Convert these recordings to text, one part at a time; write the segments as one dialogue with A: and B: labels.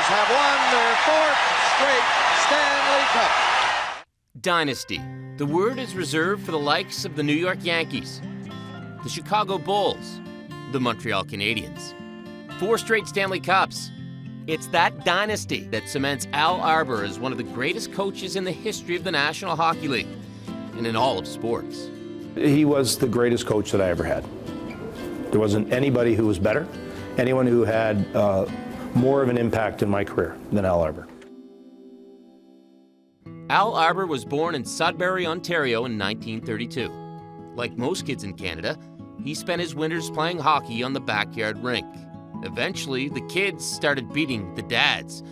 A: have won their fourth straight Stanley Cup.
B: Dynasty. The word is reserved for the likes of the New York Yankees, the Chicago Bulls, the Montreal Canadiens. 4 straight Stanley Cups. It's that dynasty that cements Al Arbour as one of the greatest coaches in the history of the National Hockey League and in all of sports.
C: He was the greatest coach that I ever had. There wasn't anybody who was better, anyone who had more of an impact in my career than Al Arbour.
B: Al Arbour was born in Sudbury, Ontario in 1932. Like most kids in Canada, he spent his winters playing hockey on the backyard rink. Eventually, the kids started beating the dads.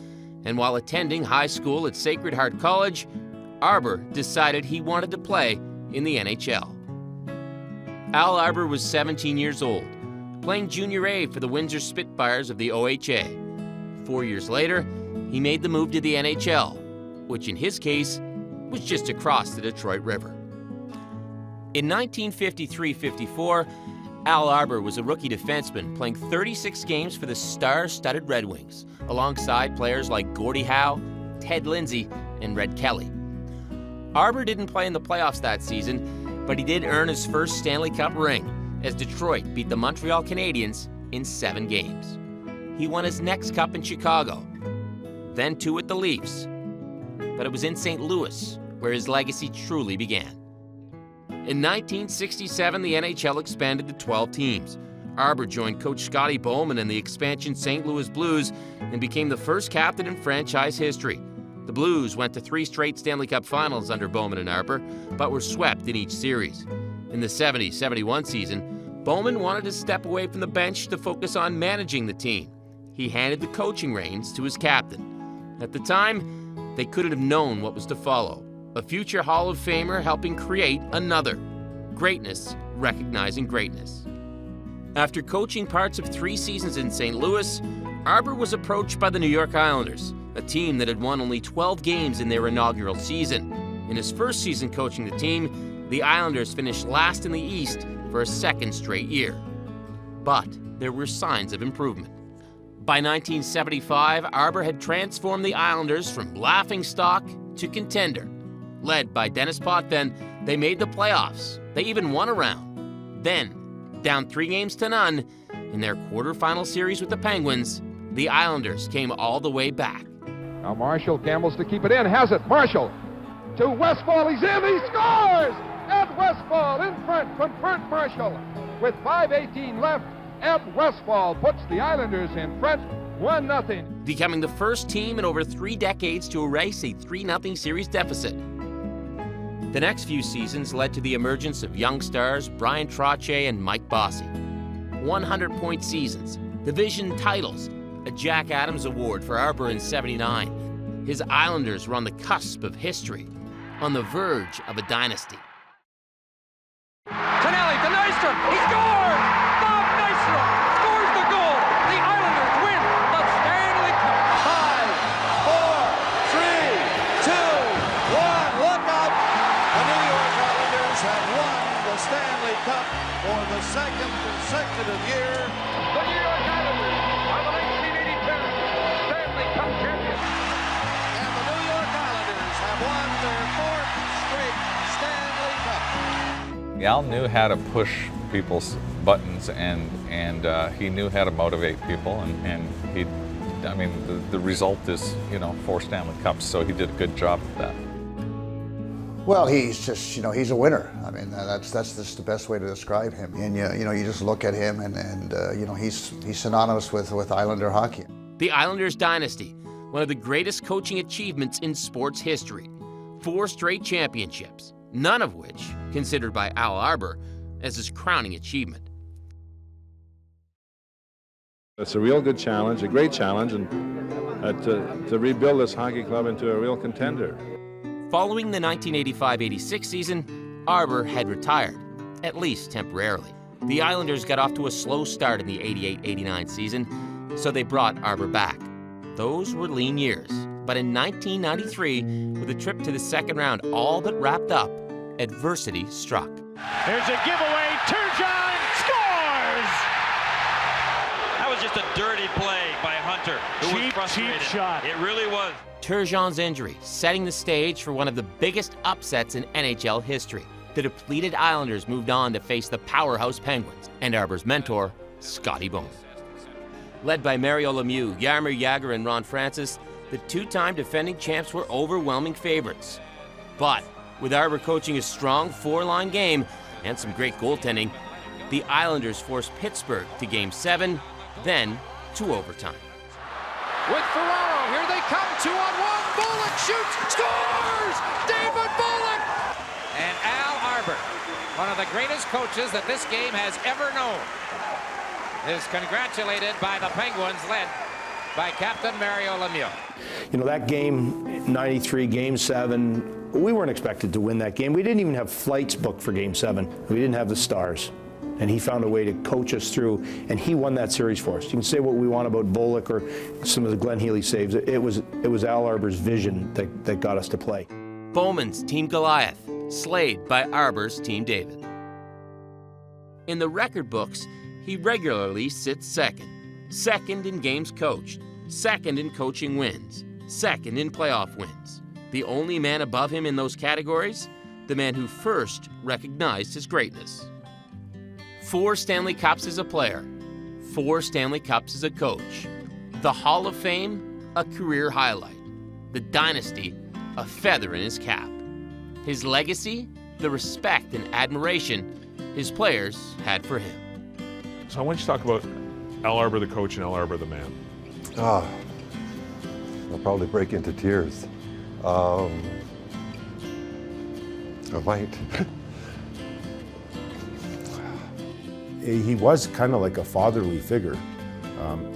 B: And while attending high school at Sacred Heart College, Arbour decided he wanted to play in the NHL. Al Arbour was 17 years old, playing Junior A for the Windsor Spitfires of the OHA. 4 years later, he made the move to the NHL, which in his case was just across the Detroit River. In 1953-54, Al Arbour was a rookie defenseman playing 36 games for the star-studded Red Wings, alongside players like Gordie Howe, Ted Lindsay, and Red Kelly. Arbour didn't play in the playoffs that season, but he did earn his first Stanley Cup ring as Detroit beat the Montreal Canadiens in 7 games. He won his next cup in Chicago, then 2 at the Leafs, but it was in St. Louis where his legacy truly began. In 1967, the NHL expanded to 12 teams. Arbour joined coach Scotty Bowman in the expansion St. Louis Blues and became the first captain in franchise history. The Blues went to 3 straight Stanley Cup finals under Bowman and Arbour, but were swept in each series. In the 70-71 season, Bowman wanted to step away from the bench to focus on managing the team. He handed the coaching reins to his captain. At the time, they couldn't have known what was to follow. A future Hall-of-Famer helping create another. Greatness recognizing greatness. After coaching parts of 3 seasons in St. Louis, Arbour was approached by the New York Islanders, a team that had won only 12 games in their inaugural season. In his first season coaching the team, the Islanders finished last in the East for a 2nd straight year. But there were signs of improvement. By 1975, Arbour had transformed the Islanders from laughingstock to contender. Led by Dennis Potvin, they made the playoffs. They even won a round. Then, down 3-0 in their quarterfinal series with the Penguins, the Islanders came all the way back.
D: Now Marshall gambles to keep it in, has it. Marshall to Westfall, he's in, he scores! Ed Westfall in front from Bert Marshall. With 5:18 left, Ed Westfall puts the Islanders in front, 1-0.
B: Becoming the first team in over 3 decades to erase a 3-0 series deficit. The next few seasons led to the emergence of young stars Brian Trottier and Mike Bossy. 100-point seasons, division titles, a Jack Adams Award for Arbour in '79. His Islanders were on the cusp of history, on the verge of a dynasty.
E: Tonelli to Nystrom, he scores! Bob Nystrom scores the goal! The Islanders win the Stanley Cup!
A: 5, 4, 3, 2, 1, look up! The New York Islanders have won the Stanley Cup for the 2nd consecutive year.
E: The New York Islanders are the 1982 Stanley Cup champions!
A: And the New York Islanders have won their 4th straight Stanley Cup.
F: Al knew how to push people's buttons, and he knew how to motivate people, and the result is 4 Stanley Cups, so he did a good job of that.
G: Well, he's just, he's a winner. I mean, that's just the best way to describe him. And you just look at him, and he's synonymous with Islander hockey.
B: The Islanders dynasty, one of the greatest coaching achievements in sports history. 4 straight championships, none of which considered by Al Arbour as his crowning achievement.
H: It's a real good challenge, a great challenge, and to rebuild this hockey club into a real contender.
B: Following the 1985-86 season, Arbour had retired, at least temporarily. The Islanders got off to a slow start in the 88-89 season, so they brought Arbour back. Those were lean years, but in 1993, with a trip to the 2nd round all but wrapped up, adversity struck.
E: There's a giveaway, Turgeon scores!
I: That was just a dirty play by Hunter.
E: Walter, who was frustrated.
I: Cheap shot.
E: It really was.
B: Turgeon's injury setting the stage for one of the biggest upsets in NHL history. The depleted Islanders moved on to face the powerhouse Penguins and Arbour's mentor, Scotty Bowman. Led by Mario Lemieux, Jaromir Jagr, and Ron Francis, the two-time defending champs were overwhelming favorites. But with Arbour coaching a strong four-line game and some great goaltending, the Islanders forced Pittsburgh to Game 7, then to overtime.
D: With Ferraro, here they come, 2-on-1. Bullock shoots, scores! David Bullock!
J: And Al Arbour, one of the greatest coaches that this game has ever known, is congratulated by the Penguins, led by Captain Mario Lemieux.
C: You know, that game, 93, Game 7, we weren't expected to win that game. We didn't even have flights booked for Game 7. We didn't have the stars. And he found a way to coach us through, and he won that series for us. You can say what we want about Bullock or some of the Glenn Healy saves. It was Al Arbour's vision that got us to play.
B: Bowman's Team Goliath, slayed by Arbour's Team David. In the record books, he regularly sits second. Second in games coached, second in coaching wins, second in playoff wins. The only man above him in those categories, the man who first recognized his greatness. 4 Stanley Cups as a player, 4 Stanley Cups as a coach. The Hall of Fame, a career highlight. The dynasty, a feather in his cap. His legacy, the respect and admiration his players had for him.
H: So I want you to talk about Al Arbour the coach and Al Arbour the man.
K: I'll probably break into tears. I might.
L: He was kind of like a fatherly figure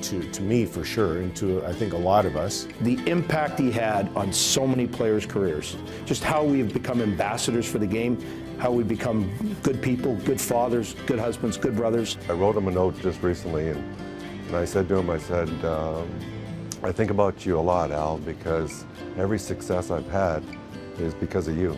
L: to me, for sure, and to, I think, a lot of us.
C: The impact he had on so many players' careers, just how we have become ambassadors for the game, how we become good people, good fathers, good husbands, good brothers.
K: I wrote him a note just recently, and I said to him, I said, I think about you a lot, Al, because every success I've had is because of you.